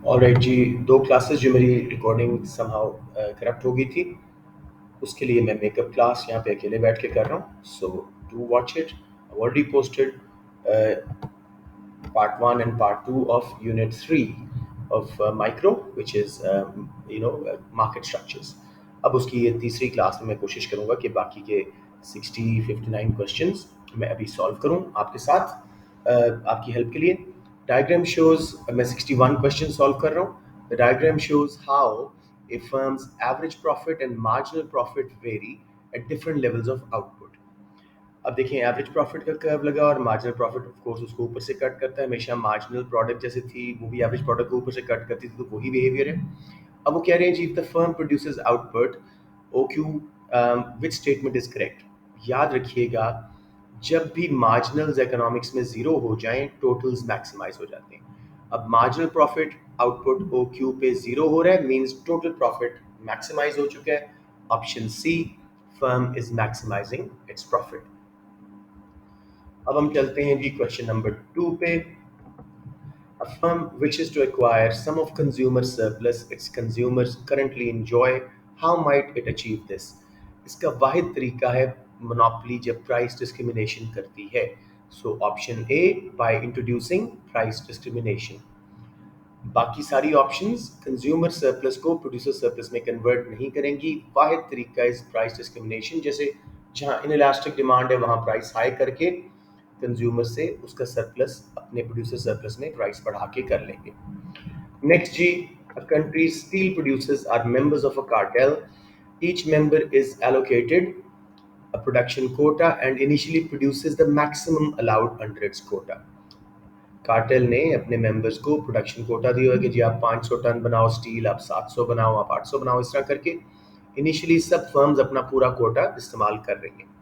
Alright जी, 2 classes जो मेरी recording somehow corrupt हो गई थी, उसके लिए मैं मेकअप क्लास यहाँ पे अकेले बैठ के कर रहा हूँ। So do watch it. I already posted part 1 and part 2 of unit 3 of micro, which is market structures. अब उसकी ये तीसरी क्लास में मैं कोशिश करूँगा कि बाकी के 59 क्वेश्चंस मैं अभी सॉल्व करूँ आपके साथ आपकी हेल्प के लिए। डायग्राम शोज मैं 61 क्वेश्चन सॉल्व कर रहा हूँ। The diagram shows how a firm's average profit and marginal profit vary at different levels of output. अब देखिए एवरेज प्रॉफिट का कर्व लगा और मार्जिनल प्रॉफिट ऑफ कोर्स उसको ऊपर से कट करता है। हमेशा मार्जिनल प्रोडक्ट जैसे थी वो भी एवरेज प्रोडक्ट को ऊपर से कट करती थी, तो वही बिहेवियर है। अब वो कह रहे हैं जी, if the firm produces output O Q which statement is correct. याद रखिएगा, जब भी मार्जिनल्स इकोनॉमिक्स में जीरो हो जाएं टोटल्स मैक्सिमाइज हो जाते हैं। अब marginal profit output O Q पे जीरो हो रहा है, मींस टोटल प्रॉफिट मैक्सिमाइज हो चुका है। Option C, firm is maximising its profit. अब हम चलते हैं जी क्वेश्चन नंबर 2 पे। A firm wishes to acquire some of consumer surplus its consumers currently enjoy. How might it achieve this? इसका वाहिद तरीका है मोनोपोली जब प्राइस डिस्क्रिमिनेशन करती है। सो option A, by introducing price discrimination. बाकी सारी ऑप्शंस कंज्यूमर सरप्लस को प्रोड्यूसर सरप्लस में कन्वर्ट नहीं करेंगी। वाहिद तरीका इज प्राइस डिस्क्रिमिनेशन, जैसे जहां इनइलास्टिक डिमांड है वहां प्राइस हाई करके कंज्यूमर से उसका सरप्लस अपने प्रोड्यूसर सरप्लस में प्राइस बढ़ा के कर लेंगे। Next G, a country's steel producers are members of a cartel. Each member is allocated a production quota and initially produces the maximum allowed under its quota. Cartel ने अपने members को production Kota दिया है कि जी आप 500 टन बनाओ steel, आप 700 बनाओ, आप 800 बनाओ, इस तरह करके इनिशियली सब फर्म्स अपना पूरा कोटा इस्तेमाल कर रही हैं।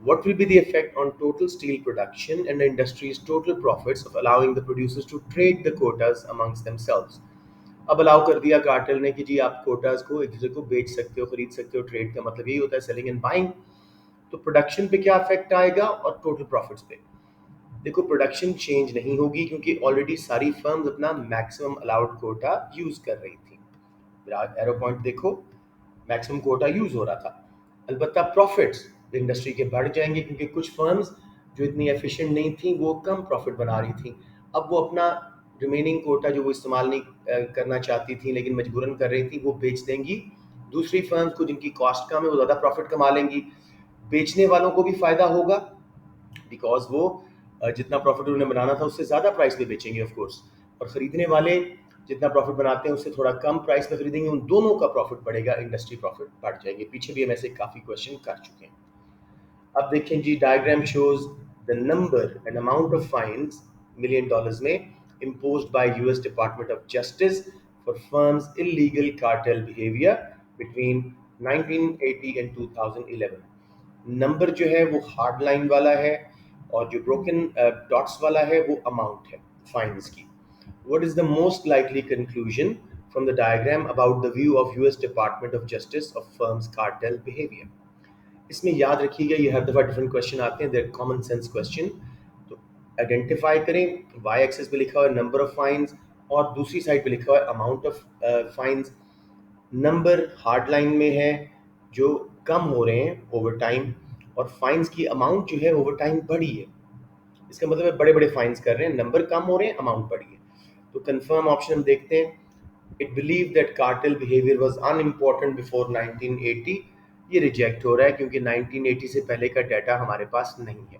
What will be the effect on total steel production and the industry's total profits of allowing the producers to trade the quotas amongst themselves? अब अलाउ कर दिया कार्टेल ने कि जी आप कोटास को एक दूसरे को बेच सकते हो, खरीद सकते हो। ट्रेड का मतलब यही होता है सेलिंग एंड बाइंग। तो प्रोडक्शन पे क्या इफेक्ट आएगा और टोटल प्रॉफिट्स पे? देखो, प्रोडक्शन चेंज नहीं होगी क्योंकि ऑलरेडी सारी फर्म्स अपना मैक्सिमम अलाउड कोटा यूज कर रही थी। एरो पॉइंट देखो, मैक्सिमम कोटा यूज हो रहा था। अलबत्ता प्रॉफिट्स इंडस्ट्री के बढ़ जाएंगे क्योंकि कुछ फर्म्स जो इतनी एफिशिएंट नहीं थी वो कम प्रॉफिट बना रही थी। अब वो अपना रिमेनिंग कोटा जो वो इस्तेमाल नहीं करना चाहती थी लेकिन मजबूरन कर रही थी, वो बेच देंगी। दूसरी फर्म्स को जिनकी कॉस्ट कम है वो ज़्यादा प्रॉफिट कमा लेंगी। बेचने वालों को भी फायदा होगा बिकॉज वो जितना प्रॉफिट उन्हें बनाना था उससे ज़्यादा प्राइस पे बेचेंगे ऑफ कोर्स, और ख़रीदने वाले जितना प्रॉफिट बनाते हैं उससे थोड़ा कम प्राइस पे खरीदेंगे। उन दोनों का प्रॉफिट बढ़ेगा, इंडस्ट्री प्रॉफिट बढ़ जाएंगे। पीछे भी हम ऐसे काफ़ी क्वेश्चन कर चुके हैं। अब देखें जी, diagram shows the number and amount of fines million dollars में imposed by US Department of Justice for firms illegal cartel behavior between 1980 and 2011। Number जो है वो हार्ड लाइन वाला है और जो ब्रोकन डॉट्स वाला है वो अमाउंट है फाइन्स की। What is the most likely conclusion from the diagram about the view of US Department of Justice of firms cartel behavior? इसमें याद रखिएगा ये हर दफ़ा डिफरेंट क्वेश्चन आते हैं, देयर कॉमन सेंस क्वेश्चन। तो आइडेंटिफाई करें, वाई एक्सेस पे लिखा हुआ है नंबर ऑफ फाइन्स और दूसरी साइड पे लिखा हुआ है amount of fines. Number hard line में है जो कम हो रहे हैं ओवर टाइम, और फाइन्स की अमाउंट जो है ओवर टाइम बढ़ी है। इसका मतलब है बड़े बड़े फाइन्स कर रहे हैं, नंबर कम हो रहे हैं, अमाउंट बढ़ी है। तो कंफर्म ऑप्शन हम देखते हैं। It believe that cartel behaviour was unimportant before 1980। ये रिजेक्ट हो रहा है क्योंकि 1980 से पहले का डाटा हमारे पास नहीं है।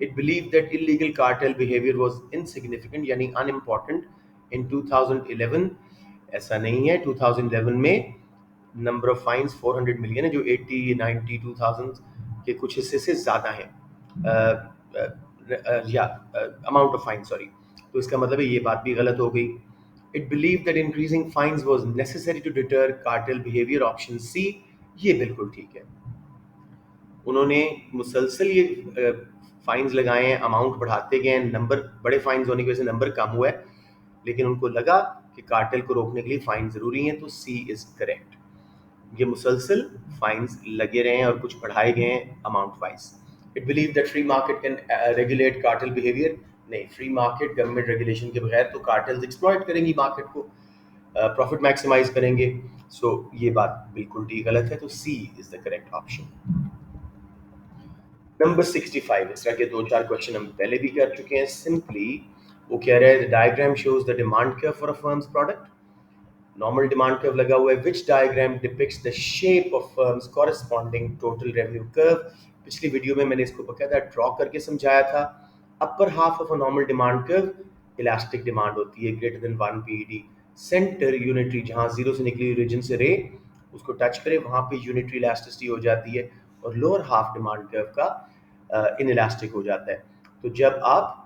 It believe that illegal cartel behaviour was insignificant यानी अनइम्पोर्टेंट इन 2011। ऐसा नहीं है। 2011 में नंबर ऑफ फाइन्स 400 मिलियन है जो 80, 90, 2000 के कुछ हिस्से से ज़्यादा है, या अमाउंट ऑफ फाइन, सॉरी। तो इसका मतलब है ये बात भी गलत हो गई। It believe that increasing fines was necessary to deter cartel behaviour, option C, ये बिल्कुल ठीक है। उन्होंने मुसलसल ये फाइन्स लगाए हैं, अमाउंट बढ़ाते गए हैं, नंबर बड़े फाइन्स होने की वजह से नंबर कम हुआ है, लेकिन उनको लगा कि कार्टेल को रोकने के लिए फाइन ज़रूरी हैं, तो सी इज़ करेक्ट। ये मुसलसल फाइन्स लगे रहे हैं और कुछ बढ़ाए गए हैं amount wise. It believe that free market can regulate cartel behaviour. नहीं, फ्री मार्केट गवर्नमेंट रेगुलेशन के बगैर तो कार्टेल्स एक्सप्लॉइट करेंगी मार्केट को। प्रॉफिट मैक्सिमाइज करेंगे। सो ये बात बिल्कुल ही गलत है, तो C is the correct option. Number 65, इस तरह के दो चार क्वेश्चन हम पहले भी कर चुके हैं। सिंपली वो कह रहे हैं diagram shows the demand curve for a firm's product. Normal demand curve लगा हुआ है। Which diagram depicts the shape of firm's corresponding total revenue curve. पिछली वीडियो में मैंने इसको बकायदा ड्रॉ करके समझाया था। Upper half of a normal demand curve elastic demand होती है, greater than 1 PED. Centre unitary, जहां जीरो से निकली रीजन से रे उसको टच करे वहां पे यूनिटरी इलास्टिसिटी हो जाती है, और लोअर हाफ डिमांड कर्व का इन इलास्टिक हो जाता है। तो जब आप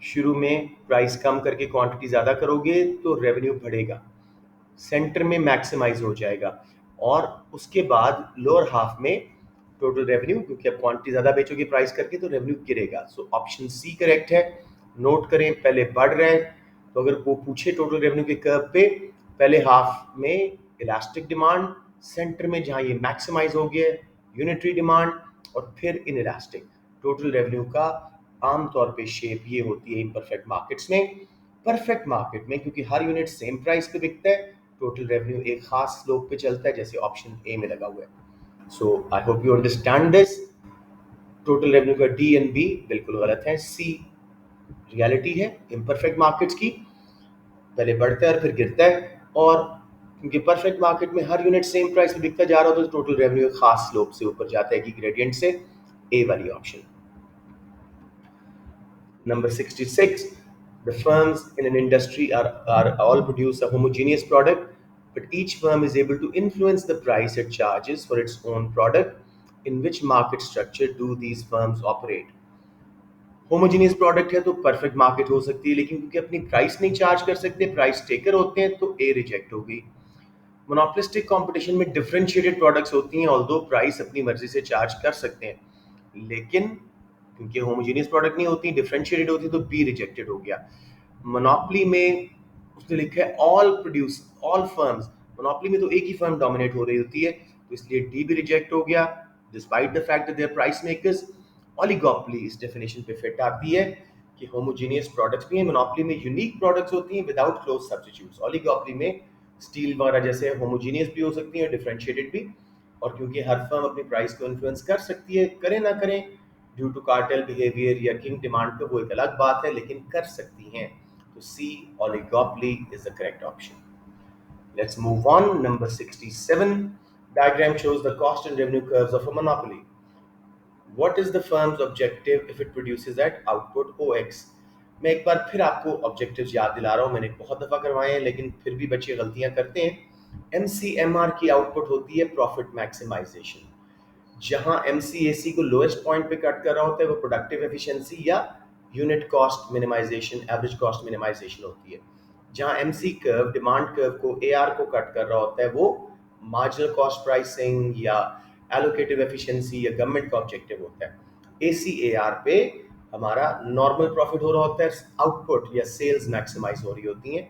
शुरू में प्राइस कम करके क्वांटिटी ज़्यादा करोगे तो रेवेन्यू बढ़ेगा, सेंटर में मैक्सिमाइज हो जाएगा, और उसके बाद लोअर हाफ में टोटल रेवेन्यू, क्योंकि अब क्वांटिटी ज़्यादा बेचोगे प्राइस करके तो रेवेन्यू गिरेगा। सो ऑप्शन सी करेक्ट है। नोट करें, पहले बढ़ रहे हैं तो अगर वो पूछे टोटल रेवेन्यू के कर्व पे, पहले हाफ में इलास्टिक डिमांड, सेंटर में जहां ये मैक्सिमाइज हो गया यूनिटरी डिमांड, और फिर इन इलास्टिक। टोटल रेवेन्यू का आमतौर पे शेप ये होती है इम्परफेक्ट मार्केट्स में। परफेक्ट मार्केट में क्योंकि हर यूनिट सेम प्राइस पे बिकता है, टोटल रेवेन्यू एक खास स्लोप पे चलता है, जैसे ऑप्शन ए में लगा हुआ है। So I hope you understand this. Total revenue का डी एंड बी बिल्कुल गलत है, सी रियलिटी है इम्परफेक्ट मार्केट्स की। पहले बढ़ता है और फिर गिरता है, और क्योंकि परफेक्ट मार्केट में हर यूनिट सेम प्राइस पे बिकता जा रहा हो तो टोटल रेवेन्यू एक खास स्लोप से ऊपर जाता है कि ग्रेडियंट से। ए वाली option. Number 66, the firms in an industry are all produce a homogeneous product, but each firm is able to influence the price it charges for its own product. In which market structure do these firms operate? Homogeneous product है तो perfect market हो सकती है, लेकिन क्योंकि अपनी price नहीं charge कर सकते, प्राइस टेकर होते हैं, तो ए रिजेक्ट होगी। मोनोपोलिस्टिक कंपटीशन में डिफरेंशिएटेड प्रोडक्ट्स होती हैं, ऑल्दो प्राइस अपनी मर्जी से चार्ज कर सकते हैं, लेकिन क्योंकि होमोजीनियस प्रोडक्ट नहीं होती, डिफरेंशिएटेड होती, तो बी रिजेक्टेड हो गया। मोनोपोली में उसने लिखा है all produce all firms, monopoly में तो एक ही फर्म डोमिनेट हो रही होती है, तो इसलिए डी भी रिजेक्ट हो गया, despite the fact that they are price makers. Oligopoly इस डेफिनेशन पे फिट आती है कि होमोजीनियस प्रोडक्ट्स भी हैं, मोनोपोली में यूनिक प्रोडक्ट्स होती हैं विदाउट क्लोज सब्स्टिट्यूट्स। ओलिगोपोली में स्टील वगैरह जैसे होमोजीनियस भी हो सकती हैं, डिफरेंशिएटेड भी, और क्योंकि हर फर्म अपनी प्राइस को इन्फ्लुएंस कर सकती है, करें ना करें ड्यू टू कार्टेल बिहेवियर या किंग डिमांड पे, वो एक अलग बात है, लेकिन कर सकती हैं। तो C oligopoly is the correct option. Let's move on. Number 67. Diagram shows the cost and revenue curves of a monopoly. What is the firm's objective if it produces at output OX? मैं एक बार फिर आपको objectives याद दिला रहा हूँ, मैंने बहुत दफ़ा करवाए हैं लेकिन फिर भी बच्चे गलतियाँ करते हैं। MCMR की आउटपुट होती है प्रॉफिट मैक्सिमाइजेशन। जहां MCAC को लोएस्ट पॉइंट पे कट कर रहा होता है वो प्रोडक्टिव एफिशिएंसी या unit cost minimisation, average cost minimisation होती है। जहां MC कर्व डिमांड कर्व को AR को कट कर रहा होता है वो मार्जिनल कॉस्ट प्राइसिंग या एलोकेटिव एफिशिएंसी या गवर्नमेंट का ऑब्जेक्टिव होता है। ACAR पे हमारा नॉर्मल प्रॉफिट हो रहा होता है, आउटपुट या सेल्स मैक्सिमाइज हो रही होती हैं।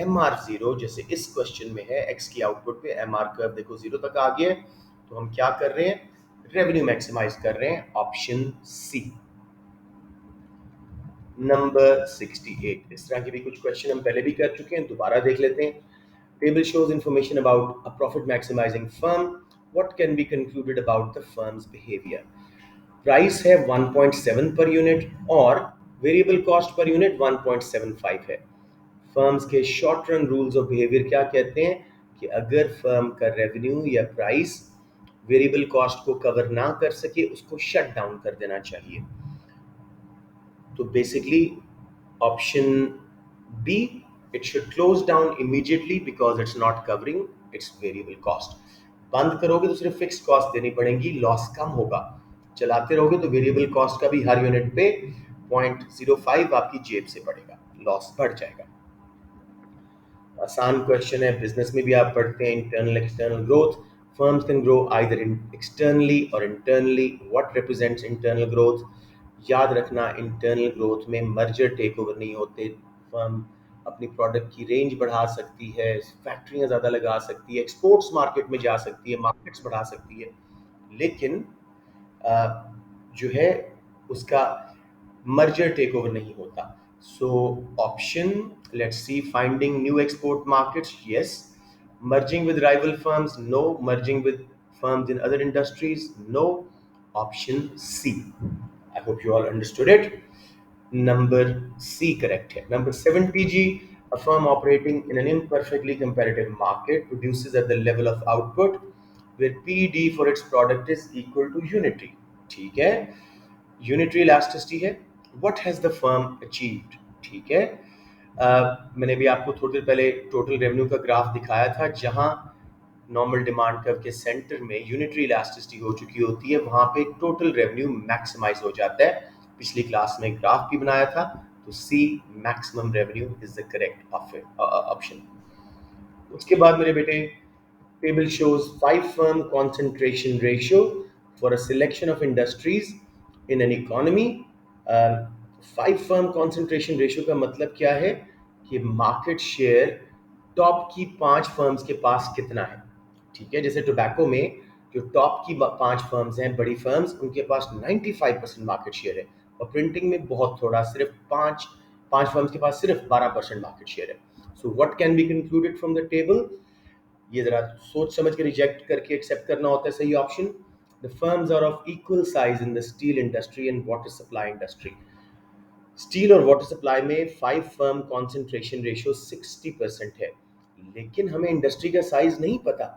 MR0 जैसे इस क्वेश्चन में है, X की आउटपुट पे MR कर्व देखो 0 तक आ गया है, तो हम क्या कर रहे हैं, रेवेन्यू मैक्सिमाइज कर रहे हैं, ऑप्शन सी। नंबर 68, इस तरह के भी कुछ क्वेश्चन हम पहले भी कर चुके हैं, दोबारा देख लेते हैं। Table shows information about a profit maximising firm. What can be concluded about the firm's behaviour? Price है 1.7 पर यूनिट और वेरिएबल कॉस्ट पर यूनिट 1.75 है। फर्म्स के short run rules of behaviour क्या कहते हैं कि अगर फर्म का रेवेन्यू या प्राइस वेरिएबल कॉस्ट को कवर ना कर सके उसको शट डाउन कर देना चाहिए। तो basically option B, it should close down immediately because it's not covering its variable cost. बंद करोगे तो सिर्फ फिक्स कॉस्ट देनी पड़ेगी, लॉस कम होगा। चलाते रहोगे तो वेरिएबल कॉस्ट का भी हर यूनिट पे 0.05 आपकी जेब से पड़ेगा, लॉस बढ़ जाएगा। आसान क्वेश्चन है, बिजनेस में भी आप पढ़ते हैं, internal external growth. Firms can grow either externally और internally. What represents internal growth? याद रखना, इंटरनल ग्रोथ में मर्जर टेक ओवर नहीं होते। फर्म अपनी प्रोडक्ट की रेंज बढ़ा सकती है, फैक्ट्रियाँ ज़्यादा लगा सकती है, एक्सपोर्ट्स मार्केट में जा सकती है, मार्केट्स बढ़ा सकती है, लेकिन जो है उसका मर्जर टेक ओवर नहीं होता। So option, let's see, finding new export markets, yes, Merging with rival firms, no. Merging with firms in other industries, no. Option C. I hope you all understood it. Number C correct है. Number 70G, a firm operating in an imperfectly competitive market produces at the level of output where PD for its product is equal to unity. ठीक है, unitary elasticity है. What has the firm achieved? ठीक है. मैंने भी आपको थोड़ी देर पहले टोटल रेवेन्यू का ग्राफ दिखाया था, जहां नॉर्मल डिमांड कर्व के सेंटर में यूनिटरी इलास्टिसिटी हो चुकी होती है, वहां पे टोटल रेवेन्यू मैक्सिमाइज हो जाता है. पिछली क्लास में ग्राफ भी बनाया था, तो C maximum revenue is the correct option. उसके बाद मेरे बेटे, table shows 5 firm concentration ratio for a selection of industries in an economy. 5 firm concentration ratio का मतलब क्या है कि मार्केट शेयर टॉप की 5 फर्म्स के पास कितना है. ठीक है, जैसे टोबैको में जो टॉप की 5 फर्म्स हैं, बड़ी फर्म्स, उनके पास 95% मार्केट शेयर है, और प्रिंटिंग में बहुत थोड़ा, सिर्फ पांच पांच फर्म्स के पास सिर्फ 12% मार्केट शेयर है. So what can be concluded from the table? ये जरा सोच समझ के रिजेक्ट करके एक्सेप्ट करना होता है सही option. The firms are of equal size in the steel industry and water supply industry. Steel और वाटर सप्लाई में 5 फर्म कॉन्सेंट्रेशन रेशियो 60% है, लेकिन हमें इंडस्ट्री का साइज नहीं पता.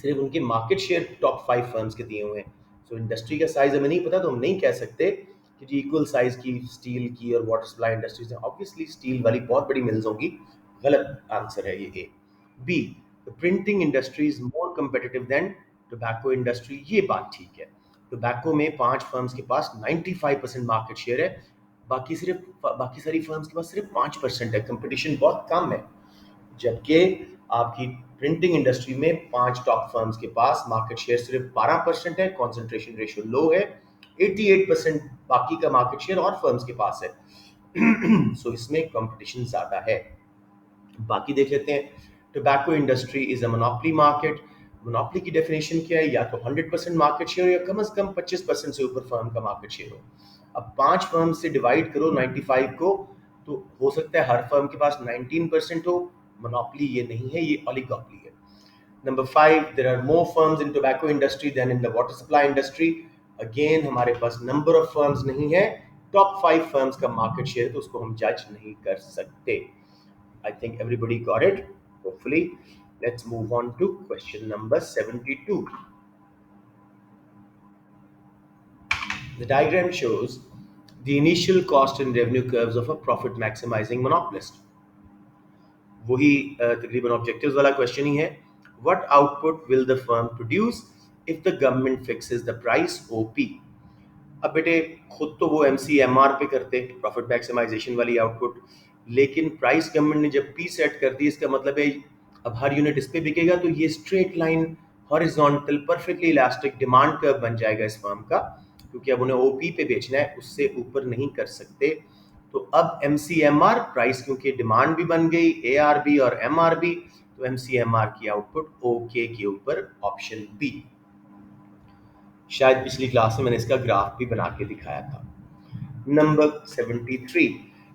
सिर्फ उनके मार्केट शेयर टॉप 5 फर्म्स के दिए हुए हैं. सो इंडस्ट्री का साइज हमें नहीं पता, तो हम नहीं कह सकते कि जी इक्वल साइज की स्टील की और वाटर सप्लाई इंडस्ट्रीज हैं. ऑब्वियसली स्टील वाली बहुत बड़ी मिल्स होंगी. गलत आंसर है ये A. B, the printing industry is more competitive than tobacco industry. ये बात ठीक है. टोबैको में 5 फर्म्स के पास 95% मार्केट शेयर है, बाकी सारी फर्म्स के पास सिर्फ 5% है. कंपटीशन बहुत कम है. जबकि आपकी प्रिंटिंग इंडस्ट्री में 5 टॉप फर्म्स के पास मार्केट शेयर सिर्फ 12% है, कॉन्सेंट्रेशन रेशियो लो है. 88% बाकी का मार्केट शेयर और फर्म्स के पास है. सो इसमें कंपटीशन ज्यादा है. बाकी देख लेते हैं. Tobacco industry is a monopoly market. Monopoly की डेफिनेशन क्या है? या तो 100% मार्केट शेयर या कम से कम 25% से ऊपर फर्म का मार्केट शेयर हो. अब 5 फर्म से डिवाइड करो 95 को, तो हो सकता है हर फर्म के पास 19% हो. मोनोपोली ये नहीं है, ये ओलिगोपोली है. Number 5, there are more firms in tobacco industry than in the water supply industry. Again, हमारे पास number of firms नहीं है, top 5 firms का market share, तो उसको हम judge नहीं कर सकते. I think everybody got it, hopefully. Let's move on to question number 72. The diagram shows the initial cost and revenue curves of a profit maximizing monopolist. वही तकरीबन objectives वाला क्वेश्चन ही है. What output will the firm produce if the government fixes the price OP? अब बेटे खुद तो वो एमसीएमआर पे करते, प्रॉफिट मैक्सिमाइजेशन वाली आउटपुट, लेकिन प्राइस गवर्नमेंट ने जब पी सेट कर दी, इसका मतलब है अब हर यूनिट इस पे बिकेगा, तो ये straight line horizontal perfectly elastic demand curve बन जाएगा इस फर्म का, क्योंकि अब उन्हें ओपी पे बेचना है, उससे ऊपर नहीं कर सकते. तो अब एमसीएमआर प्राइस, क्योंकि डिमांड भी बन गई, एआरबी और एमआरबी, तो एमसीएमआर की आउटपुट ओके के ऊपर ऑप्शन बी. शायद पिछली क्लास में मैंने इसका ग्राफ भी बना के दिखाया था. Number 73.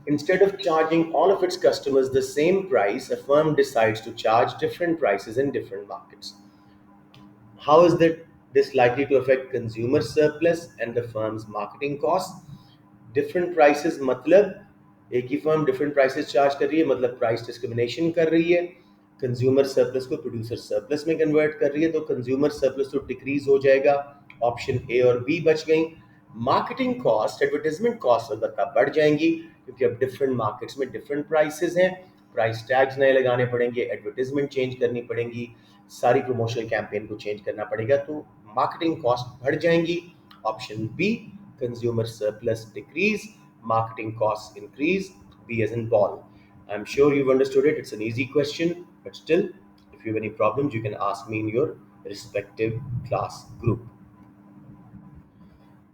Instead of charging all of its customers the same price, a firm decides to charge different prices in different markets. How is this likely to affect consumer surplus and the firm's marketing costs? Different prices मतलब एक ही firm different prices charge कर रही है, मतलब price discrimination कर रही है. Consumer surplus को प्रोड्यूसर सरप्लस में कन्वर्ट कर रही है, तो कंज्यूमर सरप्लस तो डिक्रीज हो जाएगा. ऑप्शन ए और बी बच गई. मार्केटिंग कॉस्ट, एडवर्टाइजमेंट कॉस्ट अलबत्ता बढ़ जाएंगी, क्योंकि अब डिफरेंट मार्केट्स में डिफरेंट प्राइसेस हैं. प्राइस टैग्स नए लगाने पड़ेंगे, एडवर्टाइजमेंट चेंज करनी पड़ेंगी, सारी प्रमोशनल कैंपेन को चेंज करना पड़ेगा, तो मार्केटिंग कॉस्ट बढ़ जाएंगी. Option B, consumer surplus decrease, marketing costs increase, B as in ball. I'm sure you've understood it. It's an easy question, but still, if you have any problems, you can ask me in your respective class group.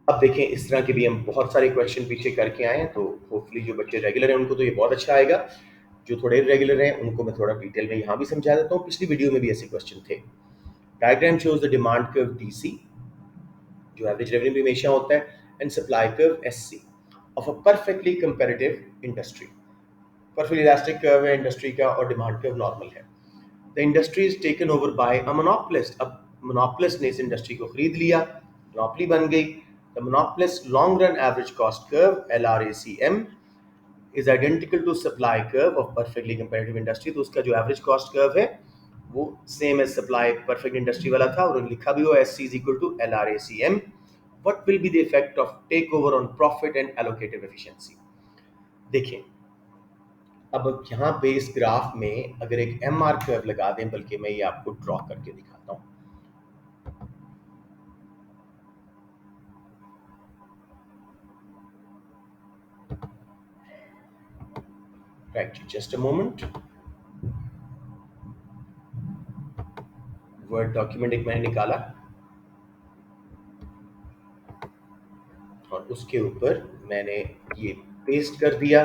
अब देखें, इस तरह के भी हम बहुत सारे question पीछे करके आए हैं, तो होपफुली जो बच्चे रेगुलर हैं उनको तो ये बहुत अच्छा आएगा. जो थोड़े इरेगुलर हैं उनको मैं थोड़ा डिटेल में यहाँ भी समझा देता हूँ. पिछली वीडियो में भी ऐसे क्वेश्चन थे. Diagram shows the demand curve DC, जो एवरेज रेवेन्यू भी हमेशा होता है, and supply curve SC of a perfectly competitive industry. Perfectly elastic curve है इंडस्ट्री का और डिमांड कर्व नॉर्मल है। The industry is taken over by a monopolist. अब मोनोपोलिस्ट ने इस इंडस्ट्री को खरीद लिया, मोनोपोली बन गई। The monopolist long run average cost curve LRACM is identical to supply curve of perfectly competitive industry. तो उसका जो एवरेज कॉस्ट कर्व है वो same as supply perfect industry वाला था, और लिखा भी हो SC is equal to LRACM। What will be the effect of take over on profit and allocative efficiency. देखिए, अब यहाँ पे इस ग्राफ में अगर एक MR कर्व लगा दें, बल्कि मैं ये आपको ड्रॉ करके दिखाता हूँ। Right, just a moment. Word document एक मैंने निकाला और उसके ऊपर मैंने ये पेस्ट कर दिया।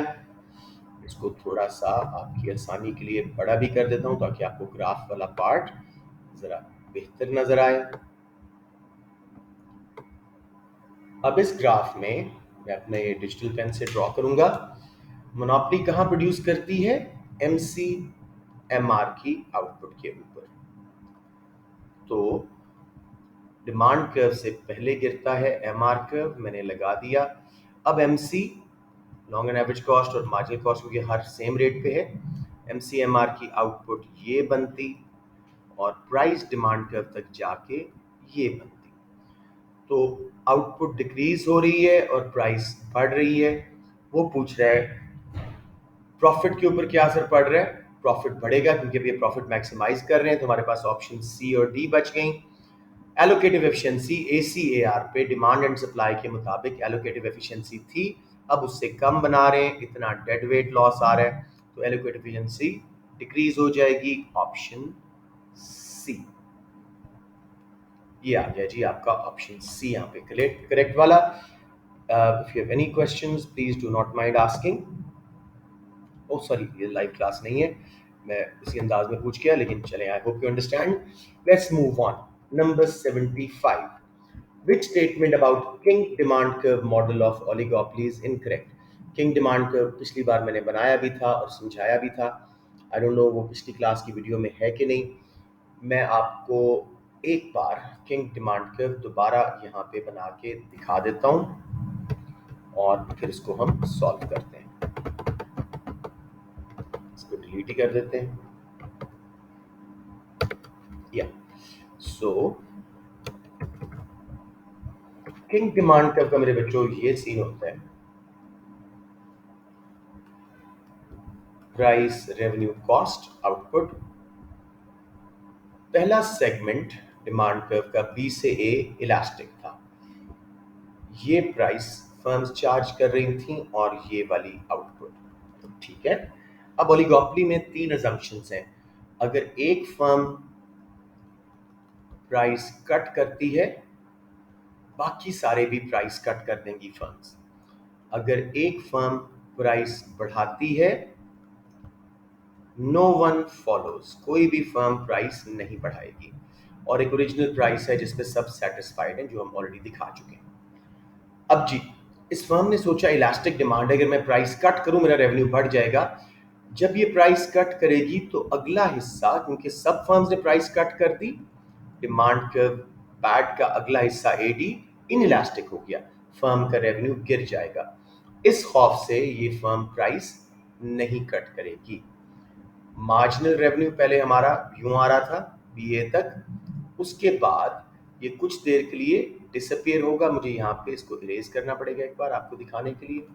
इसको थोड़ा सा आपकी आसानी के लिए बड़ा भी कर देता हूँ ताकि आपको ग्राफ वाला पार्ट जरा बेहतर नजर आए। अब इस ग्राफ में मैं अपने डिजिटल पेन से ड्रॉ करूंगा। मोनोपोली कहाँ प्रोड्यूस करती है? MC MR की आउटपुट के ऊपर। तो डिमांड कर्व से पहले गिरता है MR कर्व, मैंने लगा दिया। अब MC long and average cost और मार्जिनल कॉस्ट क्योंकि हर सेम रेट पे है, MC MR की आउटपुट ये बनती और प्राइस डिमांड कर्व तक जाके ये बनती। तो आउटपुट डिक्रीज हो रही है और प्राइस बढ़ रही है। वो पूछ रहा है प्रॉफिट के ऊपर क्या असर पड़ रहा है। प्रॉफिट बढ़ेगा क्योंकि अभी प्रॉफिट मैक्सिमाइज कर रहे हैं, तो हमारे पास ऑप्शन C और D बच गई। एलोकेटिव एफिशिएंसी ACAR पे डिमांड एंड सप्लाई के मुताबिक एलोकेटिव एफिशिएंसी थी, अब उससे कम बना रहे हैं, इतना डेड वेट लॉस आ रहा है, तो एलोकेटिव एफिशिएंसी डिक्रीज हो जाएगी। ऑप्शन C ये आ गया जी आपका ऑप्शन C यहाँ पे करेक्ट वाला। If you have any questions please do not mind asking. Oh sorry, ये लाइव क्लास नहीं है, मैं इसी अंदाज में पूछ गया, लेकिन चले, आई hope you understand. Let's move on. Number 75, which statement about king demand curve model of oligopoly is incorrect? King demand curve पिछली बार मैंने बनाया भी था और समझाया भी था। आई डोंट नो वो पिछली क्लास की वीडियो में है कि नहीं। मैं आपको एक बार किंग डिमांड कर्व दोबारा यहाँ पे बना के दिखा देता हूँ और फिर इसको हम सॉल्व करते हैं। इसको डिलीट ही कर देते हैं। या सो किंग डिमांड कर्व का मेरे बच्चों ये सीन होता है, प्राइस रेवेन्यू कॉस्ट आउटपुट। पहला सेगमेंट डिमांड कर्व का B से A इलास्टिक था, ये प्राइस फर्म्स चार्ज कर रही थी और ये वाली आउटपुट, तो ठीक है। अब ओलिगोपोली में 3 अजम्पशंस हैं। अगर एक फर्म प्राइस कट करती है, बाकी सारे भी प्राइस कट कर देंगी फर्म्स। अगर एक फर्म प्राइस बढ़ाती है, नो वन फॉलोज, कोई भी फर्म प्राइस नहीं बढ़ाएगी। और एक ओरिजिनल प्राइस है जिसमें सब सेटिस्फाइड हैं, जो हम ऑलरेडी दिखा चुके हैं। अब जी, इस फर्म ने सोचा इलास्टिक डिमांड है, अगर मैं प्राइस कट करूं मेरा रेवेन्यू बढ़ जाएगा। जब ये प्राइस कट करेगी तो अगला हिस्सा, क्योंकि सब फर्म्स ने प्राइस कट कर दी, डिमांड कर्व पैड का अगला हिस्सा AD इनइलास्टिक हो गया, फर्म का रेवेन्यू गिर जाएगा। इस खौफ से ये फर्म प्राइस नहीं कट करेगी। मार्जिनल रेवेन्यू पहले हमारा यूं आ रहा था BA तक, उसके बाद ये कुछ देर के लिए डिसअपियर होगा। मुझे यहाँ पे इसको इरेज करना पड़ेगा एक बार आपको दिखाने के लिए।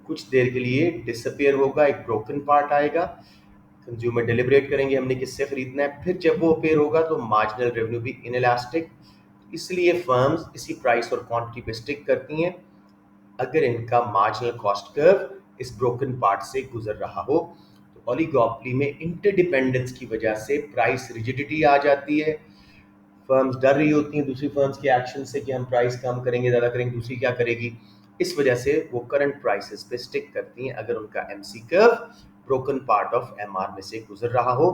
कुछ देर के लिए डिसअपियर होगा, एक ब्रोकन पार्ट आएगा, कंज्यूमर डिलिब्रेट करेंगे हमने किससे खरीदना है, फिर जब वो अपेयर होगा तो मार्जिनल रेवेन्यू भी इनइलास्टिक, इसलिए फर्म्स इसी प्राइस और क्वांटिटी पे स्टिक करती हैं अगर इनका मार्जिनल कॉस्ट कर्व इस ब्रोकन पार्ट से गुजर रहा हो। तो ओलिगोपोली में इंटरडिपेंडेंस की वजह से प्राइस रिजिडिटी आ जाती है। फर्म्स डर रही होती हैं दूसरी फर्म्स के एक्शन से कि हम प्राइस कम करेंगे, ज़्यादा करेंगे, दूसरी क्या करेगी, इस वजह से वो करंट प्राइसेस पे स्टिक करती हैं अगर उनका MC curve broken part of MR में से गुजर रहा हो।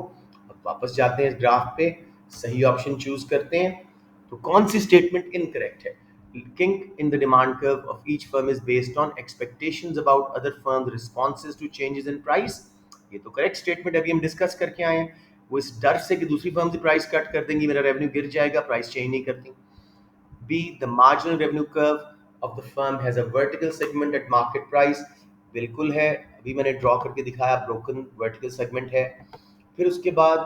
अब वापस जाते हैं इस ग्राफ पे, सही ऑप्शन चूज करते हैं। तो कौन सी स्टेटमेंट इनकरेक्ट है? kink in the demand curve of each firm is based on expectations about other firms' responses to changes in price. ये तो करेक्ट स्टेटमेंट अभी हम डिस्कस करके आए हैं. वो इस डर से कि दूसरी फर्म से प्राइस कट कर देंगी, मेरा रेवेन्यू गिर जाएगा, प्राइस चेंज नहीं करती. B, the marginal revenue curve of the firm has a vertical segment at market price. बिल्कुल है, अभी मैंने ड्रॉ करके दिखाया, ब्रोकन वर्टिकल सेगमेंट है. फिर उसके बाद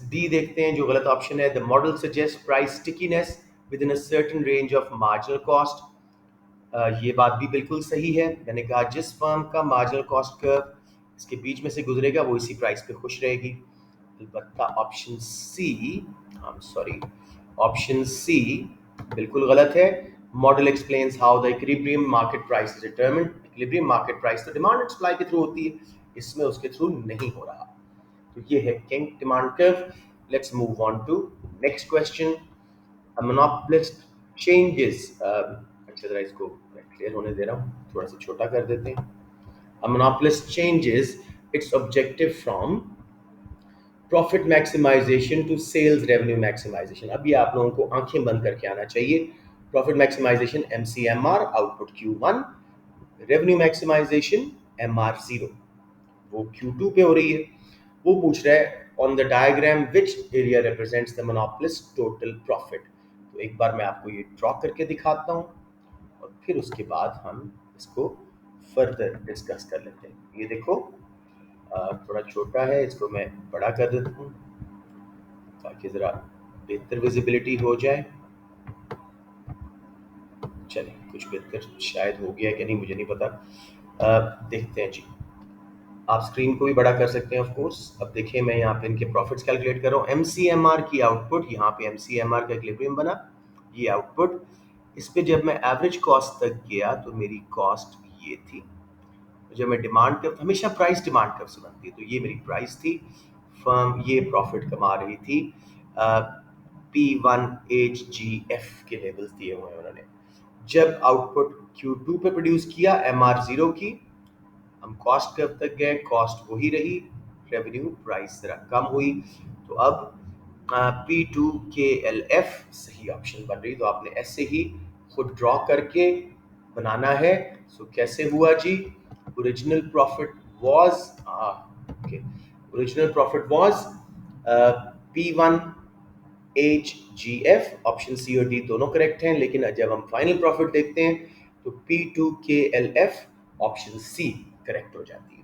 डी देखते हैं जो गलत ऑप्शन है. The model suggest price stickiness with in a certain range of marginal cost. ये बात भी बिल्कुल सही है. मैंने कहा जिस फर्म का मार्जिनल कॉस्ट कर्व इसके बीच में से गुजरेगा वो इसी प्राइस पे खुश रहेगी. अलबत्ता option C, I am sorry, option C बिल्कुल गलत है. Model explains how the equilibrium market price is determined. Equilibrium market price तो डिमांड एंड सप्लाई के थ्रू होती है, इसमें उसके थ्रू नहीं हो रहा. तो ये है kink demand curve. Let's move on to next question. A monopolist changes, अच्छा जरा इसको क्लियर होने दे रहा हूँ, थोड़ा सा छोटा कर देते हैं. A monopolist changes its objective from profit maximization to sales revenue maximization. अब ये आप लोगों को आंखें बंद करके आना चाहिए. Profit maximization MCMR output Q1, revenue maximization MR0 वो Q2 पे हो रही है. वो पूछ रहा है on the diagram which area represents the monopolist total profit. तो एक बार मैं आपको ये ड्रॉ करके दिखाता हूँ और फिर उसके बाद हम इसको फर्दर डिस्कस कर लेते हैं. ये देखो थोड़ा छोटा है, इसको मैं बड़ा कर देता हूँ ताकि ज़रा बेहतर विजिबिलिटी हो जाए. चलिए कुछ बेहतर शायद हो गया कि नहीं मुझे नहीं पता. देखते हैं जी. आप स्क्रीन को भी बड़ा कर सकते हैं ऑफ कोर्स. अब देखिए मैं यहाँ पे इनके प्रॉफिट्स कैलकुलेट कर रहा हूँ. एमसीएमआर की आउटपुट, यहाँ पे एमसीएमआर का इक्विलिब्रियम बना, ये आउटपुट. इस पे जब मैं एवरेज कॉस्ट तक गया तो मेरी कॉस्ट ये थी. जब मैं डिमांड कर्व, हमेशा प्राइस डिमांड कर्व से बनती है, तो ये मेरी प्राइस थी. फर्म ये प्रॉफिट कमा रही थी. P1HGF के लेवल्स दिए हुए हैं उन्होंने. जब आउटपुट Q2 पे प्रोड्यूस किया MR0 की, हम कॉस्ट कर्व तक गए, कॉस्ट वही रही, रेवेन्यू प्राइस जरा कम हुई. तो अब P2KLF सही ऑप्शन बन रही. तो आपने ऐसे ही खुद ड्रॉ करके बनाना है. सो कैसे हुआ जी? Original profit was original profit was P1HGF. Option C और डी दोनों करेक्ट हैं, लेकिन जब हम फाइनल प्रॉफिट देखते हैं तो P2KLF ऑप्शन सी करेक्ट हो जाती है.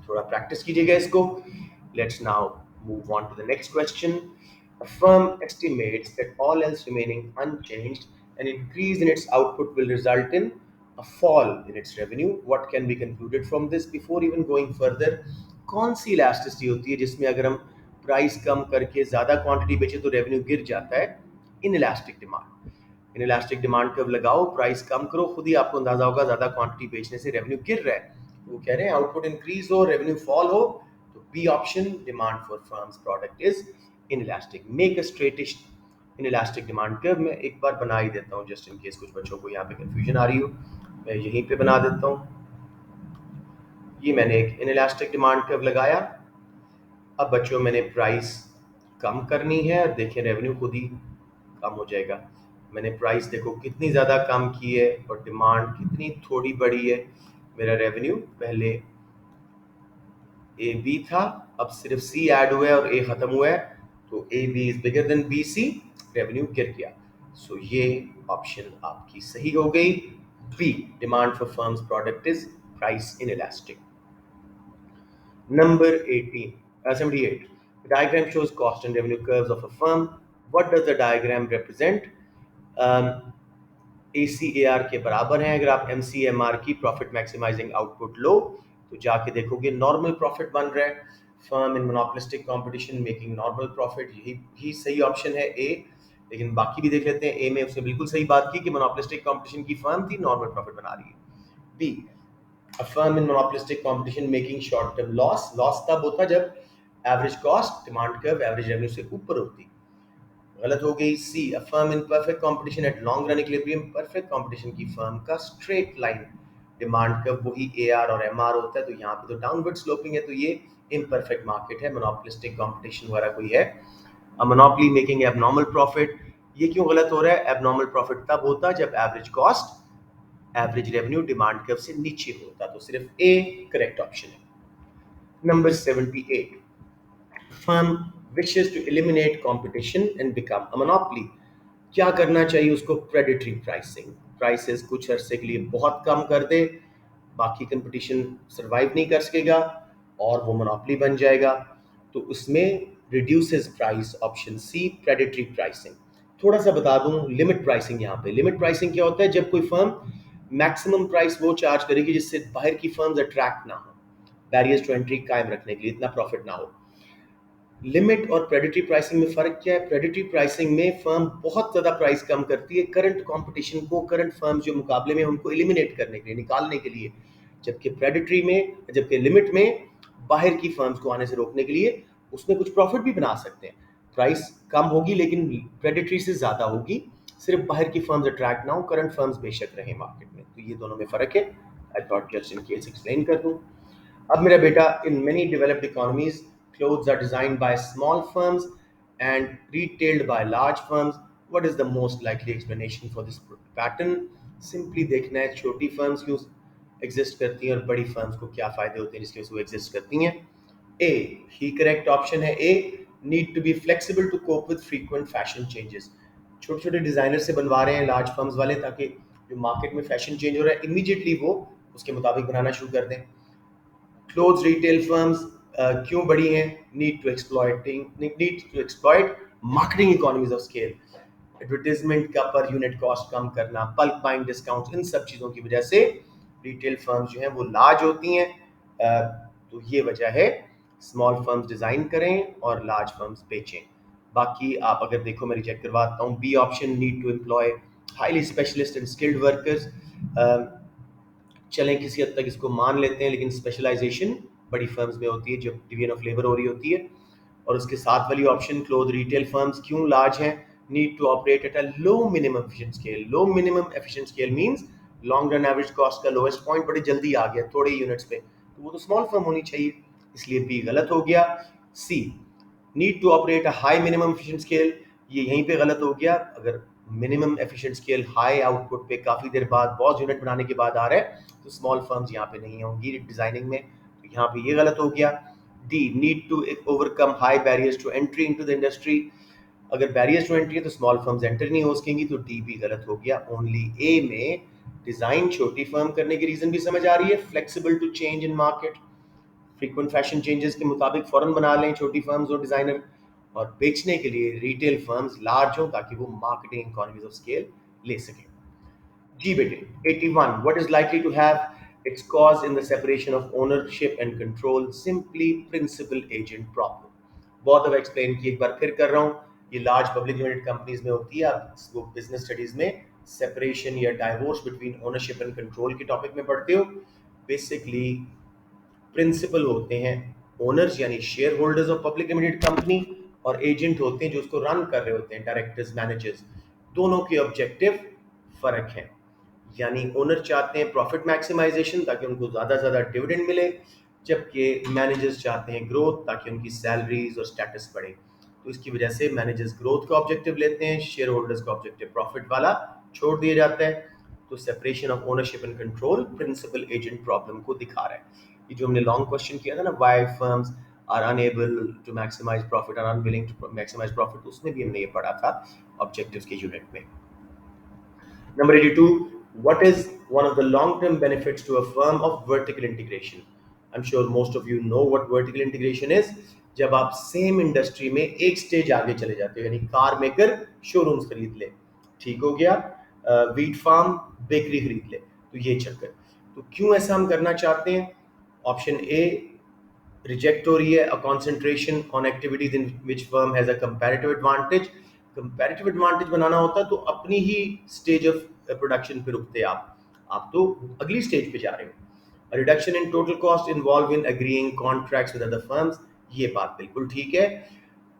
थोड़ा प्रैक्टिस कीजिएगा इसको. Let's now move on to the next question. A firm estimates that all else remaining unchanged, an increase in its output will result in a fall in its revenue. What can be concluded from this? Before even going further, कौन सी elasticity होती है जिसमें अगर हम price कम करके ज़्यादा quantity बेचे तो रेवेन्यू गिर जाता है? In elastic demand. In elastic demand curve लगाओ, प्राइस कम करो, खुद ही आपको अंदाजा होगा ज़्यादा क्वांटिटी बेचने से रेवेन्यू गिर रहा है. वो कह रहे हैं आउटपुट इंक्रीज हो, रेवेन्यू फॉल हो. तो B option, demand for firm's product is inelastic. Make a straightish inelastic demand curve. मैं एक बार बना ही देता हूँ जस्ट इन केस कुछ बच्चों को यहाँ पे कंफ्यूजन आ रही हो. मैं यहीं पे बना देता हूँ. ये मैंने एक इनइलास्टिक डिमांड कर्व लगाया. अब बच्चों मैंने प्राइस कम करनी है, देखें रेवेन्यू खुद ही कम हो जाएगा. मैंने प्राइस देखो कितनी ज़्यादा कम की है और डिमांड कितनी थोड़ी बढ़ी है. मेरा रेवेन्यू पहले ए बी था, अब सिर्फ सी ऐड हुआ है और ए ख़त्म हुआ है, तो A B is bigger than B C, revenue गिर गया. सो ये ऑप्शन आपकी सही हो गई. B, demand for firm's product is price inelastic. Number 78. The diagram shows cost and revenue curves of a firm. What does the diagram represent? ACAR के बराबर हैं. अगर आप MCMR की प्रॉफिट मैक्सिमाइजिंग आउटपुट लो तो जाके देखोगे नॉर्मल प्रॉफिट बन रहा है. Firm in monopolistic competition making normal profit, यही सही ऑप्शन है ए. लेकिन बाकी भी देख लेते हैं. ए में उसने बिल्कुल सही बात की कि मोनोपोलिस्टिक कंपटीशन की फर्म थी, नॉर्मल प्रॉफिट बना रही है. B, a firm in monopolistic competition making short term loss. Loss तब होता जब average cost demand curve average revenue से ऊपर होती. गलत हो गई. C, a firm in perfect competition at long run equilibrium. Perfect competition की फर्म का स्ट्रेट लाइन डिमांड कर्व वही AR और MR होता है, तो यहाँ पे तो डाउनवर्ड स्लोपिंग है, तो ये इम्परफेक्ट मार्केट है, मोनोपोलिस्टिक कंपटीशन वगैरह कोई है. A monopoly making abnormal profit. ये क्यों गलत हो रहा है? एबनॉर्मल प्रॉफिट तब होता जब average cost average revenue demand curve से नीचे होता। तो सिर्फ ए करेक्ट ऑप्शन है। Number 78, firm wishes to eliminate competition and become a monopoly. क्या करना चाहिए उसको? प्रेडेटरी प्राइसिंग, प्राइसेस कुछ अरसे के लिए बहुत कम कर दे, बाकी कंपटीशन सरवाइव नहीं कर सकेगा और वो मोनोपोली बन जाएगा। तो उसमें reduces price, option C predatory pricing. थोड़ा सा बता दूं लिमिट प्राइसिंग। यहाँ पे लिमिट प्राइसिंग क्या होता है? जब कोई फर्म मैक्सिमम प्राइस वो चार्ज करेगी जिससे बाहर की फर्म्स अट्रैक्ट ना हो, बैरियर्स टू एंट्री कायम रखने के लिए, इतना प्रॉफिट ना हो। लिमिट और प्रेडेटरी प्राइसिंग में फर्क क्या है? प्रेडेटरी प्राइसिंग में फर्म बहुत ज्यादा प्राइस कम करती है करंट कंपटीशन को, करंट फर्म्स जो मुकाबले में, उनको एलिमिनेट करने के लिए, निकालने के लिए। जबकि लिमिट में बाहर की फर्म्स को आने से रोकने के लिए, उसमें कुछ प्रॉफिट भी बना सकते हैं। प्राइस कम होगी लेकिन प्रेडेटरी से ज्यादा होगी, सिर्फ बाहर की फर्म्स अट्रैक्ट ना हो, करंट फर्म्स बेशक रहे मार्केट में। तो ये दोनों में फर्क है। I thought just in case explain कर दूं। अब मेरा बेटा, in many developed economies clothes are designed by small firms and retailed by large firms. What is the most likely explanation for this pattern? Simply देखना है छोटी firms क्यों exist करती हैं और बड़ी फर्म्स को क्या फायदे होते हैं जिसकी वजह से वो एग्जिस्ट करती हैं। ए ही करेक्ट ऑप्शन है। A need to be flexible to cope with frequent fashion changes. छोटे छोटे डिजाइनर से बनवा रहे हैं लार्ज फर्म्स वाले, ताकि जो मार्केट में फैशन चेंज हो रहा है इमीडिएटली वो उसके मुताबिक बनाना शुरू कर दें। क्लोथ्स रिटेल फर्म्स क्यों बड़ी हैं? Need to exploit marketing economies of scale, advertisement का पर यूनिट कॉस्ट कम करना, बल्क बाइंग डिस्काउंट, इन सब चीजों की वजह से रिटेल फर्म्स जो हैं वो लार्ज होती हैं। तो ये वजह है स्मॉल फर्म्स डिजाइन करें और लार्ज फर्म्स बेचें। बाकी आप अगर देखो, मैं रिजेक्ट करवाता हूँ B option, need to employ highly specialist and skilled workers. चलें किसी हद तक इसको मान लेते हैं, लेकिन स्पेशलाइजेशन बड़ी फर्म्स में होती है जब डिवीजन ऑफ लेबर हो रही होती है। और उसके साथ वाली ऑप्शन क्लोथ रिटेल फर्म्स क्यों लार्ज हैं? Need to operate at a low minimum efficient scale. Low minimum efficient scale means long run average cost का लोएस्ट पॉइंट बड़े जल्दी आ गया थोड़े यूनिट्स पे, तो वो तो स्मॉल फर्म होनी चाहिए, इसलिए बी गलत हो गया। C need to operate a high minimum efficient scale, ये यहीं पे गलत हो गया। अगर minimum efficient scale high output पे काफ़ी देर बाद बहुत यूनिट बनाने के बाद आ रहा है, तो स्मॉल फर्म्स यहाँ पे नहीं होंगी डिजाइनिंग में, तो यहाँ पे ये गलत हो गया। D need to overcome high barriers to entry into the industry, अगर बैरियर्स टू एंट्री है तो स्मॉल फर्म्स एंटर नहीं हो सकेंगी, तो डी भी गलत हो गया। ओनली ए में डिजाइन छोटी फर्म करने की रीजन भी समझ आ रही है, flexible to change in market, frequent fashion changes के मुताबिक फौरन बना लें छोटी फर्म्स और डिजाइनर, और बेचने के लिए रिटेल फर्म्स लार्ज हों ताकि वो मार्केटिंग इकोनॉमीज ऑफ स्केल ले सकें। जी बेटे, 81, what is likely to have its cause in the separation of ownership and control? Simply principal agent problem. बहुत अब एक्सप्लेन की, एक बार फिर कर रहा हूँ, ये लार्ज पब्लिक लिमिटेड कंपनीज में होती है। आप इसको बिजनेस स्टडीज में सेपरेशन या divorce between ownership and control के टॉपिक में पढ़ते हो। बेसिकली प्रिंसिपल होते हैं ओनर्स यानी share holders of public limited company, और एजेंट होते हैं जो उसको रन कर रहे होते हैं, डायरेक्टर्स, मैनेजर्स। दोनों के ऑब्जेक्टिव फर्क है, यानी ओनर चाहते हैं प्रॉफिट मैक्सिमाइजेशन ताकि उनको ज़्यादा से ज़्यादा डिविडेंड मिले, जबकि मैनेजर्स चाहते हैं ग्रोथ ताकि उनकी सैलरीज और स्टेटस बढ़े। तो इसकी वजह से मैनेजर्स ग्रोथ का ऑब्जेक्टिव लेते हैं, शेयर होल्डर्स का ऑब्जेक्टिव प्रॉफिट वाला छोड़ दिया जाता है। तो separation of ownership and control principal agent problem को दिखा रहा है। ये जो हमने लॉन्ग क्वेश्चन किया था ना, why firms are unable to maximise profit, are unwilling to maximise profit, उसमें भी हमने ये पढ़ा था ऑब्जेक्टिव्स के यूनिट में। Number 82, what is one of the long-term benefits to a firm of vertical integration? I'm sure most of you know what vertical integration is. जब आप सेम इंडस्ट्री में एक स्टेज आगे चले जाते हो, यानी कार मेकर शोरूम्स खरीद ले, ठीक हो गया, वीट फार्म बेकरी खरीद ले, तो ये चक्कर। तो क्यों ऐसा हम करना चाहते हैं? ऑप्शन ए रिजेक्ट हो रही है, a concentration on activities in which firm has a comparative advantage. Comparative advantage बनाना होता तो अपनी ही स्टेज ऑफ प्रोडक्शन पे रुकते आप तो अगली स्टेज पे जा रहे हो। Reduction in total cost involve in agreeing contracts with other firms, ये बात बिल्कुल ठीक है।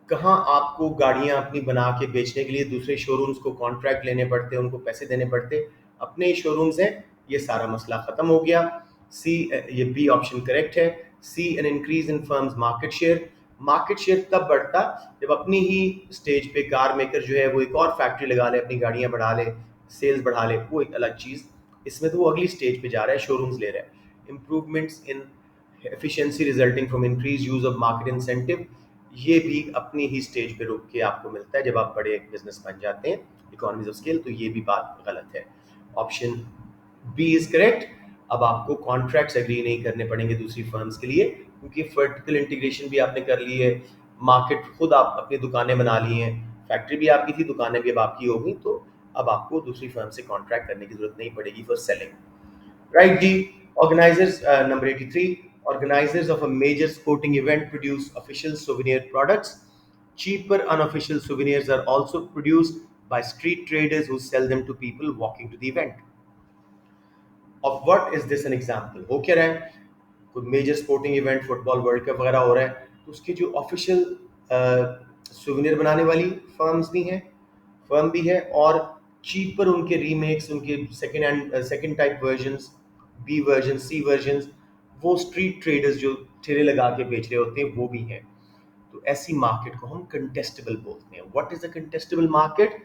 कहाँ आपको गाड़ियां अपनी बना के बेचने के लिए दूसरे शोरूम्स को कॉन्ट्रैक्ट लेने पड़ते हैं, उनको पैसे देने पड़ते, अपने ही शोरूम्स हैं, ये सारा मसला खत्म हो गया। सी, ये बी ऑप्शन करेक्ट है। C, an increase in firm's market share, market share तब बढ़ता जब अपनी ही स्टेज पे कार मेकर जो है वो एक और फैक्ट्री लगा ले, अपनी गाड़ियां बढ़ा ले, सेल्स बढ़ा ले, वो एक अलग चीज़। इसमें तो वो अगली स्टेज पे जा रहा है, शोरूम्स ले रहा है। Improvements in efficiency resulting from increase use of market incentive, ये भी अपनी ही स्टेज पे रुक के आपको मिलता है जब आप बड़े बिजनेस बन जाते हैं, इकोनॉमीज ऑफ स्केल। तो ये भी बात गलत है। Option B is correct. अब आपको कॉन्ट्रैक्ट्स एग्री नहीं करने पड़ेंगे दूसरी फर्म्स के लिए, क्योंकि वर्टिकल इंटीग्रेशन भी आपने कर ली है, मार्केट खुद आप अपनी दुकानें बना ली हैं, फैक्ट्री भी आपकी थी, दुकानें भी अब आपकी होगी, तो अब आपको दूसरी फर्म से कॉन्ट्रैक्ट करने की जरूरत नहीं पड़ेगी for selling. Right D. Organizers, number 83. Organizers of a major sporting event produce official souvenir products. Cheaper unofficial souvenirs are also produced by street traders who sell them to people walking to the event. Of what is this an example? हो क्या रहा है? कोई major sporting event, football world cup वगैरह हो रहा है, तो उसकी जो ऑफिशियल सुवेनियर बनाने वाली फर्म्स भी हैं, फर्म भी है, और चीपर उनके रीमेक्स, उनके second type versions, B version, C versions, वो स्ट्रीट ट्रेडर्स जो ठेले लगा के बेच रहे होते हैं वो भी हैं। तो ऐसी मार्केट को हम कंटेस्टेबल बोलते हैं। What is a contestable market?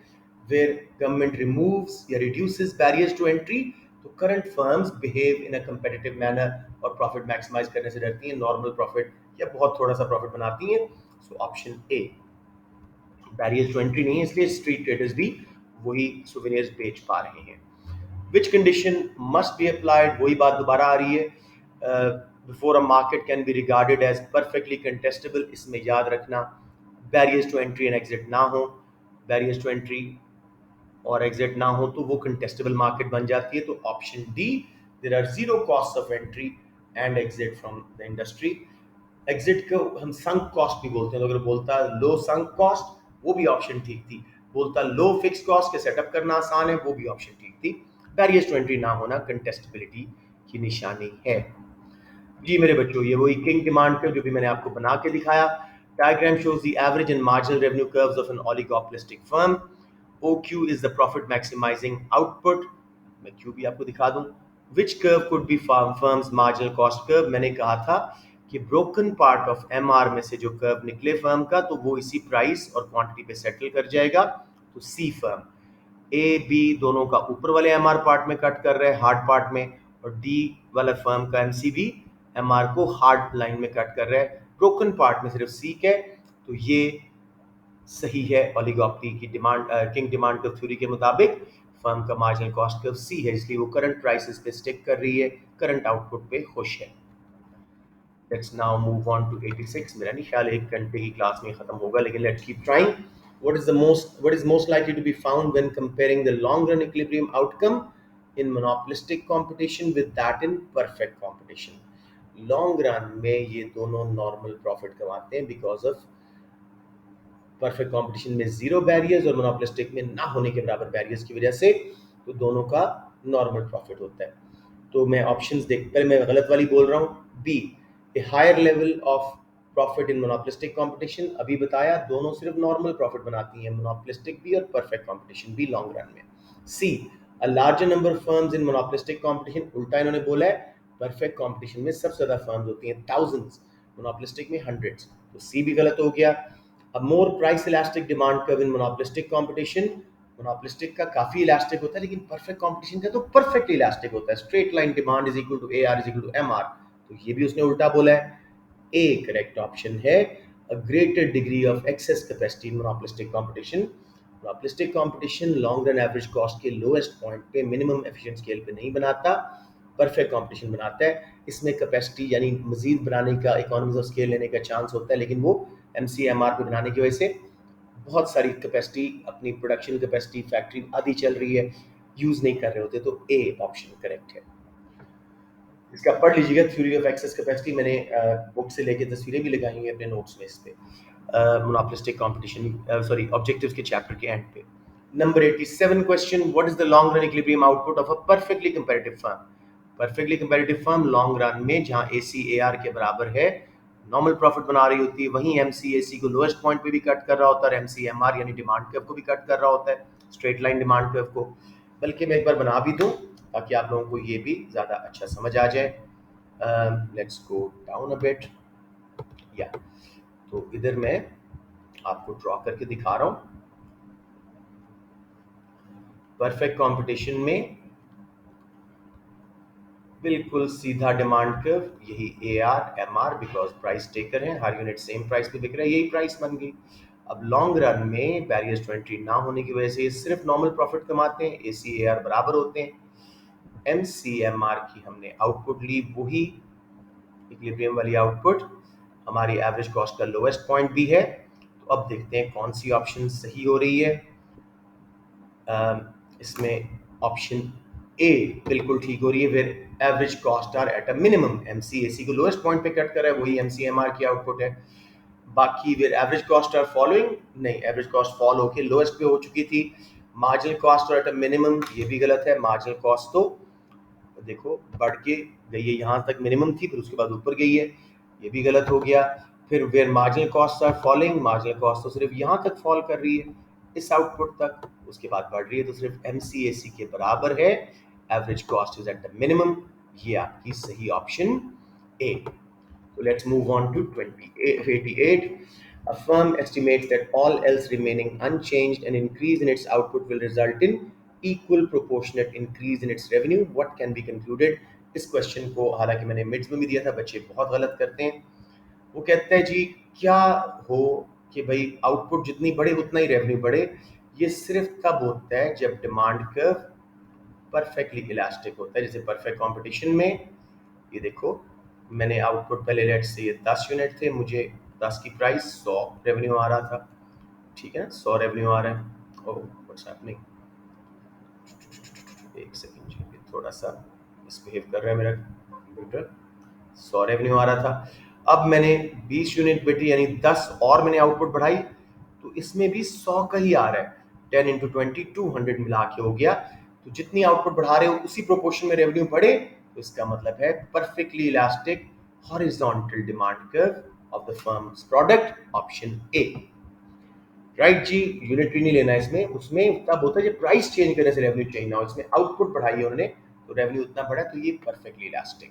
Where government removes या रिड्यूसेस बैरियर्स टू एंट्री। तो current firms behave in a competitive manner और प्रॉफिट मैक्सिमाइज करने से डरती हैं, नॉर्मल प्रॉफिट या बहुत थोड़ा सा प्रॉफिट बनाती हैं। So option A, barriers to entry नहीं है, इसलिए स्ट्रीट ट्रेडर्स भी वही सुवेनियर्स बेच पा रहे हैं। Which condition must be applied, वही बात दोबारा आ रही है। Before a market can be regarded as perfectly contestable, इसमें याद रखना barriers to entry and exit ना हो, बैरियर्स टू एंट्री और एग्जिट ना हो तो वो कंटेस्टेबल मार्केट बन जाती है। तो option D, there are zero cost of entry and exit from the industry. Exit को हम संक कॉस्ट भी बोलते हैं, तो अगर बोलता लो संक कॉस्ट, वो भी ऑप्शन ठीक थी। बोलता लो फिक्स कॉस्ट के सेटअप करना आसान है, वो भी ऑप्शन ठीक थी। बैरियर्स टू एंट्री ना होना कंटेस्टेबिलिटी की निशानी है। जी मेरे बच्चों, ये वही किंग डिमांड कर्व जो भी मैंने आपको बना के दिखाया। Diagram shows the average and marginal revenue curves of an oligopolistic firm. OQ is the profit maximizing output। मैं Q भी आपको दिखा दूं। Which curve could be firm's marginal cost curve? मैंने कहा था कि ब्रोकन पार्ट ऑफ MR में से जो कर्व निकले फर्म का, तो वो इसी प्राइस और क्वांटिटी पे सेटल कर जाएगा। तो C फर्म, A B दोनों का ऊपर वाले MR पार्ट में कट कर रहे हैं, हार्ड पार्ट में, और D वाला फर्म का MC भी MR को हार्ड लाइन में कट कर रहा है, ब्रोकन पार्ट में सिर्फ C है। तो ये सही है। ओलिगोपोली की demand, king demand curve theory के मुताबिक फर्म का मार्जिनल कॉस्ट कर्व सी है, इसलिए वो करंट प्राइसेस पे स्टिक कर रही है, करंट आउटपुट पे खुश है। Let's now move on to 86। मेरा नहीं ख्याल 1 घंटे की क्लास में खत्म होगा, लेकिन let's keep trying. What is most likely to be found when comparing the long run equilibrium outcome in monopolistic competition with that in perfect competition? Long run में ये दोनों नॉर्मल प्रॉफिट कमाते हैं बिकॉज ऑफ परफेक्ट कंपटीशन में zero barriers और monopolistic में ना होने के बराबर बैरियर्स की वजह से, तो दोनों का नॉर्मल प्रॉफिट होता है। तो मैं ऑप्शंस देख, पहले मैं गलत वाली बोल रहा हूँ, B, A higher level of profit in monopolistic competition. अभी बताया दोनों सिर्फ नॉर्मल प्रॉफिट बनाती हैं, मोनोपोलिस्टिक भी और परफेक्ट कंपटीशन भी लॉन्ग रन में। C, a larger number of firms in monopolistic competition. उल्टा इन्होंने बोला है, परफेक्ट कंपटीशन में सबसे ज्यादा फर्म्स होती हैं, थाउजेंड्स, मोनोपोलिस्टिक में हंड्रेड्स। तो सी भी गलत हो गया। A more price elastic demand curve in monopolistic competition। Monopolistic का काफी इलास्टिक होता है, लेकिन परफेक्ट कंपटीशन का तो परफेक्ट इलास्टिक होता है। Straight line demand is equal to AR is equal to MR। तो ये भी उसने उल्टा बोला है। ए करेक्ट ऑप्शन है। A greater degree of access capacity in monopolistic competition. Monopolistic competition long run average cost के लोएस्ट पॉइंट पे, मिनिमम एफिशिएंट स्केल पे नहीं बनाता, परफेक्ट कंपटीशन बनाता है। इसमें कैपेसिटी यानी मजीद बनाने का, इकोनॉमीज ऑफ स्केल लेने का चांस होता है, लेकिन वो MCMR पे बनाने की वजह से बहुत सारी कैपेसिटी, अपनी प्रोडक्शन कैपेसिटी, फैक्ट्री आदि चल रही है, यूज नहीं कर रहे होते। तो ए ऑप्शन करेक्ट है। इसका पढ़ लीजिएगा, थ्योरी ऑफ एक्सेस कैपेसिटी, मैंने बुक से लेके तस्वीरें भी लगाई हुई अपने नोट्स में इस पे, मोनोपोलिस्टिक कंपटीशन, सॉरी ऑब्जेक्टिव्स के चैप्टर के एंड पे। Number 87 question, what is the long run equilibrium output of a perfectly comparative firm? Perfectly comparative firm long run में जहां ACAR के बराबर है, नॉर्मल प्रॉफिट बना रही होती है, वहीं MCAC को लोएस्ट पॉइंट पे भी कट कर रहा होता है, और MCMR यानी डिमांड कर्व को भी कट कर रहा होता है, स्ट्रेट लाइन डिमांड कर्व को। बल्कि मैं एक बार बना भी दूं ताकि आप लोगों को ये भी ज़्यादा अच्छा समझ आ जाए। Let's go down a bit. या तो इधर मैं आपको ड्रॉ करके दिखा रहा हूँ। परफेक्ट कंपटीशन में बिल्कुल सीधा डिमांड कर्व, यही A R M R, because price taker है, हर यूनिट सेम प्राइस पे बिक रहा है, यही प्राइस बन गई। अब लॉन्ग रन में बैरियर्स टू एंट्री ना होने की वजह से सिर्फ नॉर्मल प्रॉफिट कमाते हैं, ए सी ए आर बराबर होते हैं। एम सी एम आर की हमने आउटपुट ली, वही इक्विलिब्रियम वाली आउटपुट हमारी एवरेज कॉस्ट का लोएस्ट पॉइंट भी है। तो अब देखते हैं कौन सी ऑप्शन सही हो रही है। इसमें ऑप्शन ए बिल्कुल ठीक हो रही है, फिर average cost are at a minimum, MCAC को लोएस्ट पॉइंट पे कट कर रहा है, वही एमसीएमआर की आउटपुट है। बाकी फिर एवरेज कॉस्ट आर फॉलोइंग, नहीं, एवरेज कॉस्ट फॉल होके लोएस्ट पे हो चुकी थी। Marginal cost at a minimum, ये भी गलत है, मार्जिनल कॉस्ट तो देखो बढ़ के गई है, यहाँ तक मिनिमम थी, फिर उसके बाद ऊपर गई है, ये भी गलत हो गया। फिर where marginal cost are falling, marginal cost तो सिर्फ यहाँ तक फॉल कर रही है, इस आउटपुट तक, उसके बाद बढ़ रही है, तो सिर्फ एमसीएसी के बराबर है, average cost is at the minimum, ये आपकी सही option A. So let's move on to 88. A firm estimates that all else remaining unchanged, an increase in its output will result in equal proportionate increase in its revenue. What can be concluded? इस question को हालांकि मैंने midst में भी दिया था, बच्चे बहुत गलत करते हैं। वो कहते हैं जी क्या हो कि भाई आउटपुट जितनी बढ़े उतना ही रेवेन्यू बढ़े। ये सिर्फ तब होता है जब डिमांड कर्व परफेक्टली इलास्टिक होता है, जैसे परफेक्ट कंपटीशन में। ये देखो, मैंने आउटपुट पहले लेट से ये 10 यूनिट थे, मुझे 10 की प्राइस 100 रेवेन्यू आ रहा था, ठीक है ना, 100 रेवेन्यू आ रहा है। ओह व्हाट्स हैपनिंग, एक सेकंड जी, थोड़ा सा मिसबिहेव कर रहा है मेरा कंप्यूटर। 100 रेवेन्यू आ रहा था, अब मैंने 20 यूनिट बेटी यानी 10 और मैंने आउटपुट बढ़ाई, तो इसमें भी 100 का ही आ रहा है, 10 इंटू 20 200 मिला के हो गया। तो जितनी आउटपुट बढ़ा रहे हो उसी प्रोपोर्शन में रेवेन्यू बढ़े, तो इसका मतलब है perfectly elastic horizontal demand curve of the firm's product, option A. Right जी, यूनिटरी नहीं लेना है इसमें, उसमें तब होता है जब प्राइस चेंज करने से रेवेन्यू चेंज ना हो, इसमें आउटपुट बढ़ाई है उन्होंने तो रेवेन्यू उतना बढ़ा, तो ये perfectly elastic.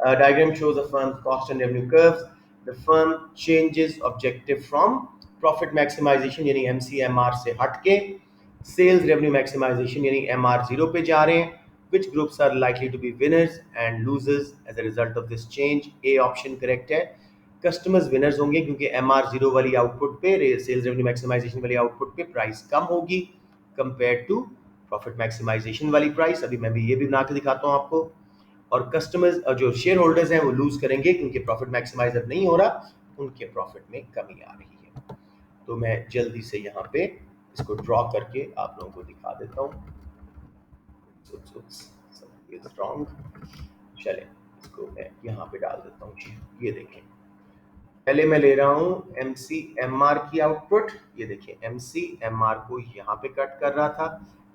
Diagram shows a firm's cost and revenue curves. The firm changes objective from profit maximization यानी MCMR से हटके sales revenue maximization यानी MR0 पे जा रहे हैं। Which groups are likely to be winners and losers as a result of this change? A option correct है, customers winners होंगे क्योंकि MR0 वाली आउटपुट पे, सेल्स रेवेन्यू मैक्सिमाइजेशन वाली आउटपुट पे प्राइस कम होगी कंपेयर टू प्रॉफिट मैक्सिमाइजेशन वाली price. अभी मैं भी ये भी बना के दिखाता हूँ आपको। और कस्टमर्स जो शेयर होल्डर्स हैं वो लूज करेंगे क्योंकि प्रॉफिट मैक्सिमाइज अब नहीं हो रहा, उनके प्रॉफिट में कमी आ रही है। तो मैं जल्दी से यहाँ पे इसको ड्रॉ करके आप लोगों को दिखा देता हूँ। रॉन्ग, चले इसको मैं यहाँ पे डाल देता हूँ जी, ये देखें, पहले मैं ले रहा हूँ एम सी एम आर की आउटपुट, ये देखिए एम सी एम आर को यहाँ पे कट कर रहा था,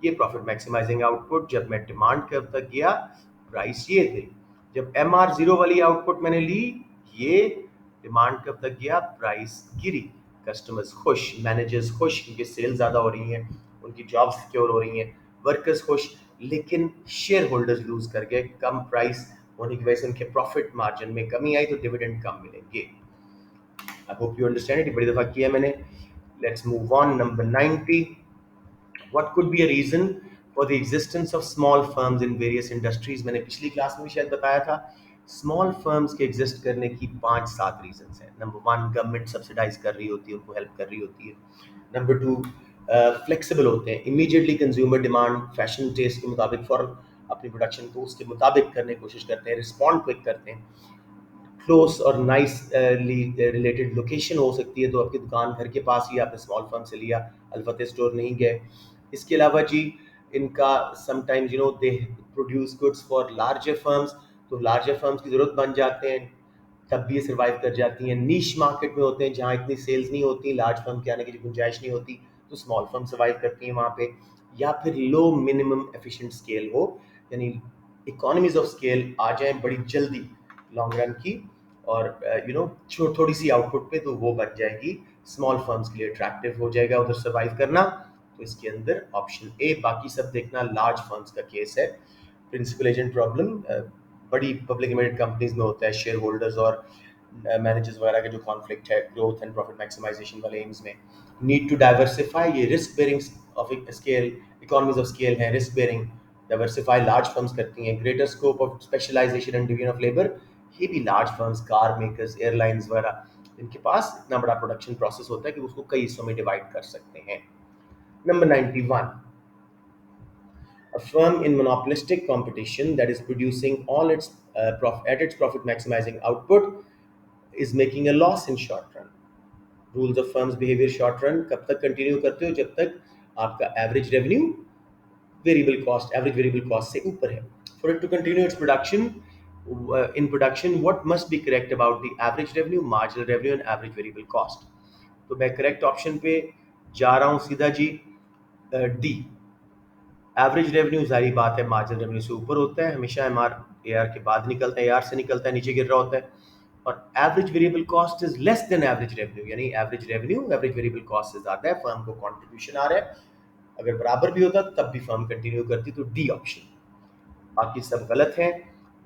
ये प्रॉफिट मैक्सिमाइजिंग आउटपुट, जब मैं डिमांड कर्व तक गया प्राइस ये थे, जब एम आर जीरो वाली आउटपुट मैंने ली, ये डिमांड कर्व तक गया प्राइस गिरी, कस्टमर्स खुश, मैनेजर्स खुश क्योंकि सेल ज़्यादा हो रही हैं, उनकी जॉब सिक्योर हो रही हैं, वर्कर्स खुश, लेकिन शेयर होल्डर्स लूज कर गए, कम प्राइस होने की वजह से उनके प्रॉफिट मार्जिन में कमी आई, तो डिविडेंड कम मिलेंगे। I hope you understand it, बड़ी दफ़ा किया मैंने। Let's move on, number 90. What could be a reason for the existence of small firms in various industries? मैंने पिछली क्लास में भी शायद बताया था, स्मॉल फर्म्स के एग्जिस्ट करने की 5-7 रीजंस हैं। नंबर 1, गवर्नमेंट सब्सिडाइज कर रही होती है, उनको हेल्प कर रही होती है। नंबर 2, फ्लेक्सिबल होते हैं, immediately consumer demand fashion taste के मुताबिक फॉर अपनी प्रोडक्शन को उसके मुताबिक करने की कोशिश करते हैं, रिस्पॉन्ड क्विक करते हैं। क्लोज और नाइस रिलेटेड लोकेशन हो सकती है, तो आपकी दुकान घर के पास ही, आपने स्मॉल फर्म से लिया, अलफतेह स्टोर नहीं गए। इसके अलावा जी इनका sometimes they produce goods for larger firms, तो लार्जर फर्म्स की ज़रूरत बन जाते हैं, तब भी ये सर्वाइव कर जाती हैं। नीश मार्केट में होते हैं जहाँ इतनी सेल्स नहीं होती, लार्ज फर्म के आने की गुंजाइश नहीं होती, तो स्मॉल फर्म सर्वाइव करती हैं वहाँ पे। या फिर लो मिनिमम एफिशिएंट स्केल हो, यानी इकोनॉमीज ऑफ स्केल आ जाए बड़ी जल्दी लॉन्ग रन की, और थोड़ी सी आउटपुट पे, तो वो बन जाएगी स्मॉल फर्म्स के लिए अट्रैक्टिव हो जाएगा उधर सर्वाइव करना। तो इसके अंदर ऑप्शन ए, बाकी सब देखना लार्ज फर्म्स का केस है। प्रिंसिपल एजेंट प्रॉब्लम बड़ी पब्लिक लिमिटेड कंपनीज में होता है, शेयर होल्डर्स और मैनेजर्स वगैरह के जो कॉन्फ्लिक्ट है ग्रोथ एंड प्रॉफिट मैक्सिमाइजेशन वाले एम्स में, नीड टू डाइवर्सिफाई, ये risk bearing of scale, economies of scale है, risk bearing, diversify large firms करती हैं, greater scope of specialisation and division of labour, ये भी large firms, car makers, airlines वगैरह, इनके पास इतना बड़ा प्रोडक्शन प्रोसेस होता है कि उसको कई हिस्सों में डिवाइड कर सकते हैं। Number 91, a firm in monopolistic competition that is producing all its at its profit maximizing output is making a loss in short run. Rules of firm's behaviour short run कब तक कंटिन्यू करते हो, जब तक आपका average revenue variable cost, average variable cost से ऊपर है। For it to continue its production, in production what must be correct about the average revenue, marginal revenue and average variable cost. तो मैं करेक्ट ऑप्शन पे जा रहा हूँ सीधा जी, डी। एवरेज रेवेन्यू जारी बात है मार्जिनल रेवेन्यू से ऊपर होता है, हमेशा एम आर ए आर के बाद निकलता है, ए आर से निकलता है, नीचे गिर रहा होता है। और average variable cost is less than average revenue, यानी average revenue average variable cost से ज्यादा है, फर्म को कंट्रीब्यूशन आ रहा है, अगर बराबर भी होता तब भी फर्म कंटिन्यू करती, तो डी ऑप्शन। बाकी सब गलत हैं।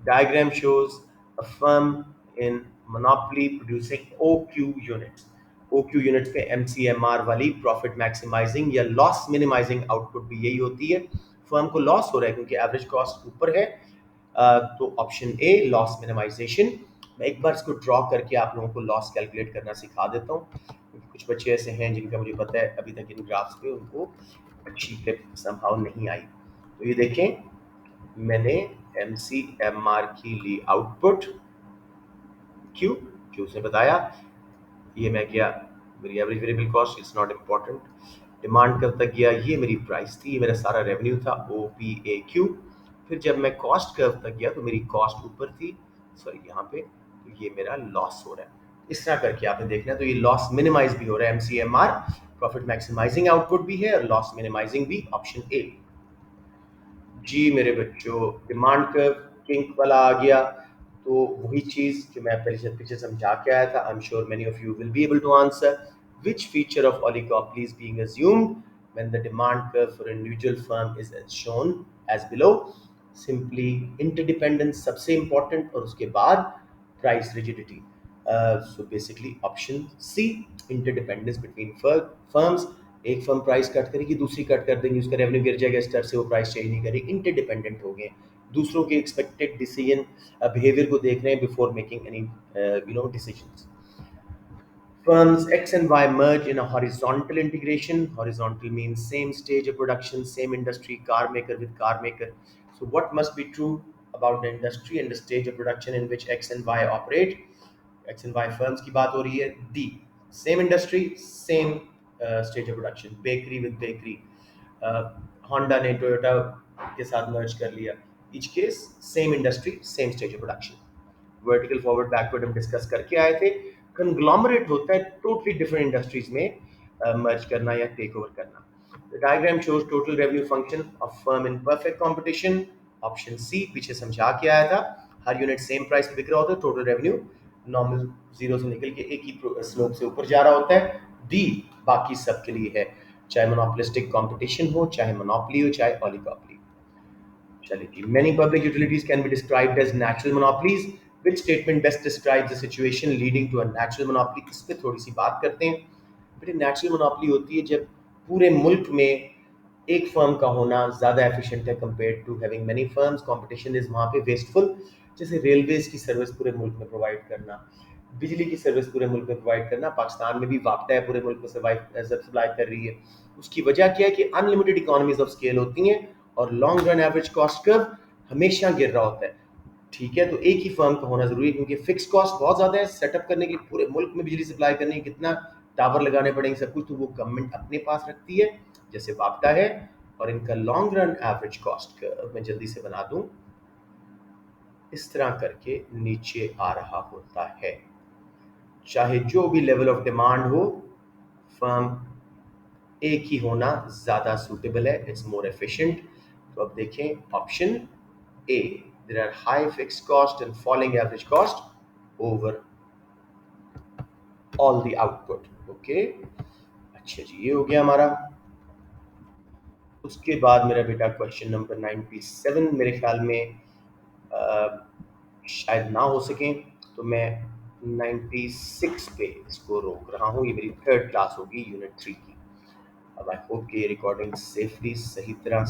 Diagram shows a firm in monopoly producing O Q units, O Q units पे एमसीएमआर वाली प्रॉफिट मैक्सिमाइजिंग या लॉस मिनिमाइजिंग आउटपुट भी यही होती है। फर्म को लॉस हो रहा है क्योंकि एवरेज कॉस्ट ऊपर है, तो ऑप्शन ए लॉस मिनिमाइजेशन। मैं एक बार इसको ड्रॉ करके आप लोगों को लॉस कैलकुलेट करना सिखा देता हूँ, क्योंकि कुछ बच्चे ऐसे हैं जिनका मुझे पता है अभी तक इन ग्राफ्स पे उनको अच्छी टिप संभाव नहीं आई। तो ये देखें, मैंने एम सी एम आर की ली आउटपुट क्यू, जो उसने बताया, ये मैं गया, मेरी average variable cost is not important, demand कब तक गया, ये मेरी प्राइस थी, ये मेरा सारा रेवेन्यू था, ओ पी ए क्यू। फिर जब मैं कॉस्ट कर्व तक गया तो मेरी कॉस्ट ऊपर थी, सॉरी यहाँ पे, तो ये मेरा लॉस हो रहा है। इस तरह करके आपने देखना है, तो ये लॉस मिनिमाइज भी हो रहा है, एमसीएमआर प्रॉफिट मैक्सिमाइजिंग आउटपुट भी है और लॉस मिनिमाइजिंग भी, ऑप्शन ए। जी मेरे बच्चों, डिमांड कर्व किंक वाला आ गया, तो वही चीज़ जो मैं पहले पीछे समझा के आया था। I am sure many of you will be able to answer which feature of oligopoly is being assumed when the demand curve for an individual firm is as shown as below। simply interdependence सबसे important और उसके बाद price rigidity। so basically option C, interdependence between firms। एक firm price cut करेगी, दूसरी cut कर देंगी, उसका रेवेन्यू गिर जाएगा, इस तरह से वो प्राइस चेंज नहीं करेगी, इंटरडिपेंडेंट हो गए, दूसरों के एक्सपेक्टेड डिसीजन बिहेवियर को देख रहे हैं before making any decisions. Firms X and Y merge in a horizontal integration. Horizontal means same stage of production, same industry, car maker with car maker. So, what must be true about the industry and the stage of production in which X and Y operate? X and Y firms की बात हो रही है। D, same industry, same stage of production, bakery with bakery. Honda ने Toyota के साथ merge कर लिया. Each case same industry, same stage of production. Vertical forward backward हम डिस्कस करके आए थे। कंग्लोमरेट होता है टोटली डिफरेंट इंडस्ट्रीज में मर्ज करना या टेक ओवर करना। The diagram shows total revenue function of firm in perfect competition, option C, पीछे समझा के आया था, हर यूनिट सेम प्राइस पे बिक रहा होता है, टोटल रेवेन्यू नॉर्मल जीरो से निकल के एक ही स्लोप से ऊपर जा रहा होता है। डी बाकी सब के लिए है, चाहे मोनोपोलिस्टिक कंपटीशन हो, चाहे मोनोपोली हो, चाहे ओलिगोपोली। चलिए, many public utilities can be described as natural monopolies। Which statement best describes the situation leading to a natural monopoly? इस पे थोड़ी सी बात करते हैं। बेटे, नेचुरल मोनोपोली होती है जब पूरे मुल्क में एक फर्म का होना ज़्यादा एफिशिएंट है compare to having many firms, competition is वहाँ पे वेस्टफुल। जैसे रेलवेज की सर्विस पूरे मुल्क में प्रोवाइड करना, बिजली की सर्विस पूरे मुल्क में प्रोवाइड करना, पाकिस्तान में भी वापटा है पूरे मुल्क में सप्लाई कर रही है। उसकी वजह क्या है कि अनलिमिटेड इकोनॉमीज ऑफ स्केल होती हैं और long run average cost curve हमेशा गिर रहा होता है। ठीक है, तो एक ही फर्म का होना जरूरी है क्योंकि फिक्स कॉस्ट बहुत ज्यादा है, सेटअप करने के लिए पूरे मुल्क में बिजली सप्लाई करने की कितना टावर लगाने पड़ेंगे सब कुछ, तो वो गवर्नमेंट अपने पास रखती है जैसे वापटा है। और इनका long run average cost curve मैं जल्दी से बना दूं, इस तरह करके नीचे आ रहा होता है। चाहे जो भी लेवल ऑफ डिमांड हो, फर्म एक ही होना ज़्यादा सूटेबल है, इट्स मोर एफिशिएंट। तो अब देखें option A, there are high fix cost and falling average cost over all the output. Okay, अच्छा जी, ये हो गया हमारा। उसके बाद मेरा बेटा क्वेश्चन नंबर 97 मेरे ख्याल में शायद ना हो सके, तो मैं 96 पे इसको रोक रहा हूँ। ये मेरी थर्ड क्लास होगी यूनिट 3 की। अब आई होप कि ये रिकॉर्डिंग सेफली सही तरह